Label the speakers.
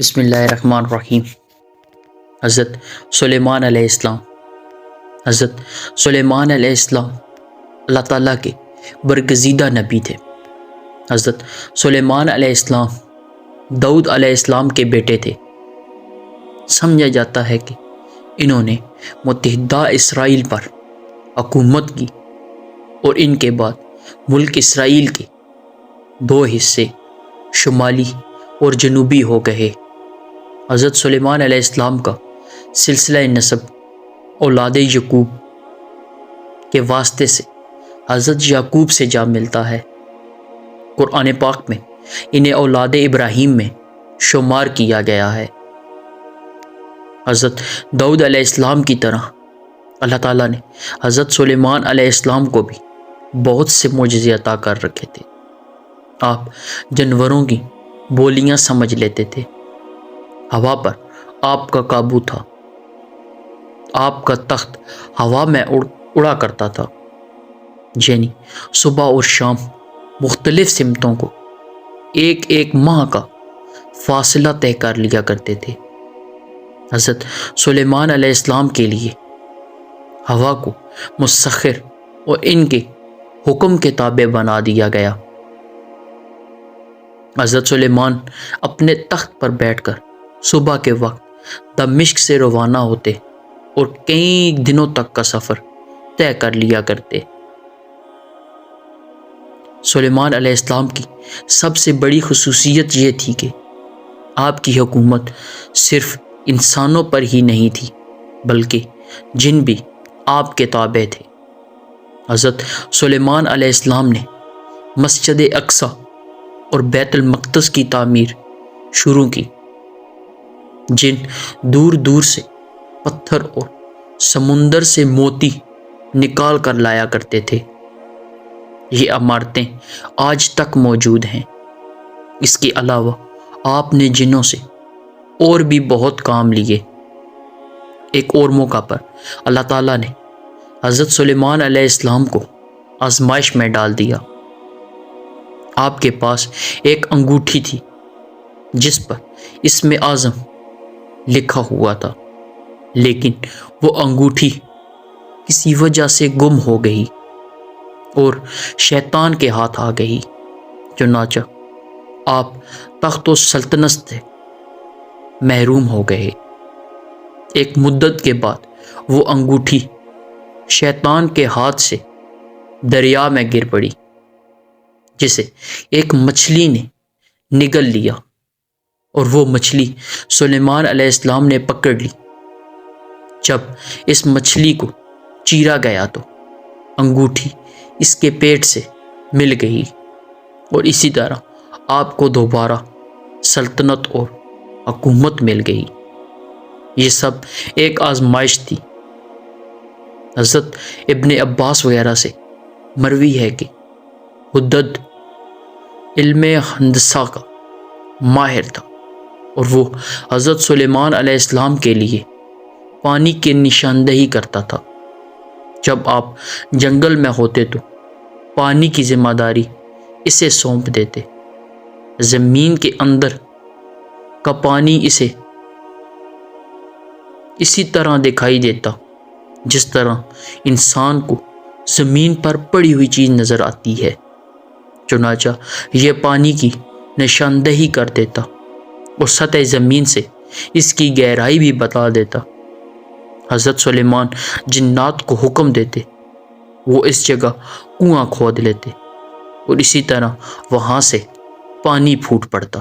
Speaker 1: بسم اللہ الرحمن الرحیم۔ حضرت سلیمان علیہ السلام اللہ تعالیٰ کے برگزیدہ نبی تھے۔ حضرت سلیمان علیہ السلام داؤد علیہ السلام کے بیٹے تھے۔ سمجھا جاتا ہے کہ انہوں نے متحدہ اسرائیل پر حکومت کی اور ان کے بعد ملک اسرائیل کے دو حصے شمالی اور جنوبی ہو گئے۔ حضرت سلیمان علیہ السلام کا سلسلہ نسب اولاد یعقوب کے واسطے سے حضرت یعقوب سے جا ملتا ہے۔ قرآن پاک میں انہیں اولاد ابراہیم میں شمار کیا گیا ہے۔ حضرت داؤد علیہ السلام کی طرح اللہ تعالیٰ نے حضرت سلیمان علیہ السلام کو بھی بہت سے معجزے عطا کر رکھے تھے۔ آپ جانوروں کی بولیاں سمجھ لیتے تھے، ہوا پر آپ کا قابو تھا، آپ کا تخت ہوا میں اڑا کرتا تھا، یعنی صبح اور شام مختلف سمتوں کو ایک ایک ماہ کا فاصلہ طے کر لیا کرتے تھے۔ حضرت سلیمان علیہ السلام کے لیے ہوا کو مسخر اور ان کے حکم کے تابع بنا دیا گیا۔ حضرت سلیمان اپنے تخت پر بیٹھ کر صبح کے وقت دمشق سے روانہ ہوتے اور کئی دنوں تک کا سفر طے کر لیا کرتے۔ سلیمان علیہ السلام کی سب سے بڑی خصوصیت یہ تھی کہ آپ کی حکومت صرف انسانوں پر ہی نہیں تھی بلکہ جن بھی آپ کے تابع تھے۔ حضرت سلیمان علیہ السلام نے مسجد اقصی اور بیت المقدس کی تعمیر شروع کی، جن دور دور سے پتھر اور سمندر سے موتی نکال کر لایا کرتے تھے۔ یہ عمارتیں آج تک موجود ہیں۔ اس کے علاوہ آپ نے جنوں سے اور بھی بہت کام لیے۔ ایک اور موقع پر اللہ تعالیٰ نے حضرت سلیمان علیہ السلام کو آزمائش میں ڈال دیا۔ آپ کے پاس ایک انگوٹھی تھی جس پر اسم اعظم لکھا ہوا تھا، لیکن وہ انگوٹھی کسی وجہ سے گم ہو گئی اور شیطان کے ہاتھ آ گئی۔ چنانچہ آپ تخت و سلطنت سے محروم ہو گئے۔ ایک مدت کے بعد وہ انگوٹھی شیطان کے ہاتھ سے دریا میں گر پڑی، جسے ایک مچھلی نے نگل لیا اور وہ مچھلی سلیمان علیہ السلام نے پکڑ لی۔ جب اس مچھلی کو چیرا گیا تو انگوٹھی اس کے پیٹ سے مل گئی اور اسی طرح آپ کو دوبارہ سلطنت اور حکومت مل گئی۔ یہ سب ایک آزمائش تھی۔ حضرت ابن عباس وغیرہ سے مروی ہے کہ ہدہد علم ہندسہ کا ماہر تھا اور وہ حضرت سلیمان علیہ السلام کے لیے پانی کی نشاندہی کرتا تھا۔ جب آپ جنگل میں ہوتے تو پانی کی ذمہ داری اسے سونپ دیتے۔ زمین کے اندر کا پانی اسے اسی طرح دکھائی دیتا جس طرح انسان کو زمین پر پڑی ہوئی چیز نظر آتی ہے۔ چنانچہ یہ پانی کی نشاندہی کر دیتا اور سطح زمین سے اس کی گہرائی بھی بتا دیتا۔ حضرت سلیمان جنات کو حکم دیتے، وہ اس جگہ کنواں کھود لیتے اور اسی طرح وہاں سے پانی پھوٹ پڑتا۔